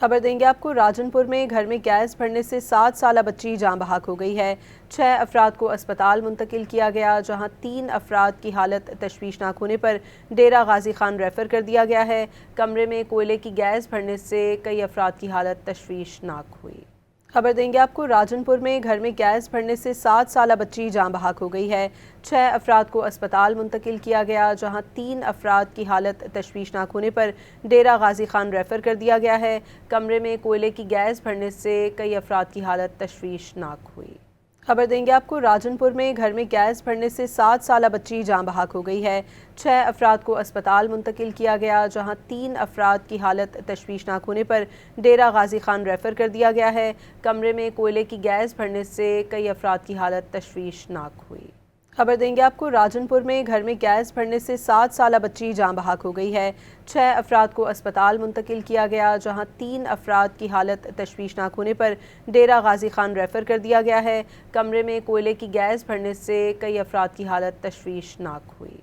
खबर देंगे आपको। राजनपुर में घर में गैस भरने से 7 साला बच्ची जान बहक हो गई है। 6 अफराद को अस्पताल मुंतकिल किया गया, जहां 3 अफराद की हालत तशवीशनाक होने पर डेरा गाजी खान रेफर कर दिया गया है। कमरे में कोयले की गैस भरने से कई अफराद की हालत तशवीशनाक हुई। खबर देंगे आपको। राजनपुर में घर में गैस भरने से 7 साला बच्ची जान बहक हो गई है। 6 अफराद को अस्पताल मुंतकिल किया गया, जहां 3 अफराद की हालत तशवीशनाक होने पर डेरा गाजी खान रेफर कर दिया गया है। कमरे में कोयले की गैस भरने से कई अफराद की हालत तशवीशनाक हुई। खबर देंगे आपको। राजनपुर में घर में गैस भरने से 7 साला बच्ची जान बहक हो गई है। 6 अफराद को अस्पताल मुंतकिल किया गया, जहां 3 अफराद की हालत तशवीशनाक होने पर डेरा गाजी खान रेफर कर दिया गया है। कमरे में कोयले की गैस भरने से कई अफराद की हालत तशवीशनाक हुई। खबर देंगे आपको। राजनपुर में घर में गैस भरने से 7 साला बच्ची जान बहक हो गई है। 6 अफराद को अस्पताल मुंतकिल किया गया, जहां 3 अफराद की हालत तशवीशनाक होने पर डेरा गाजी खान रेफर कर दिया गया है। कमरे में कोयले की गैस भरने से कई अफराद की हालत तशवीशनाक हुई।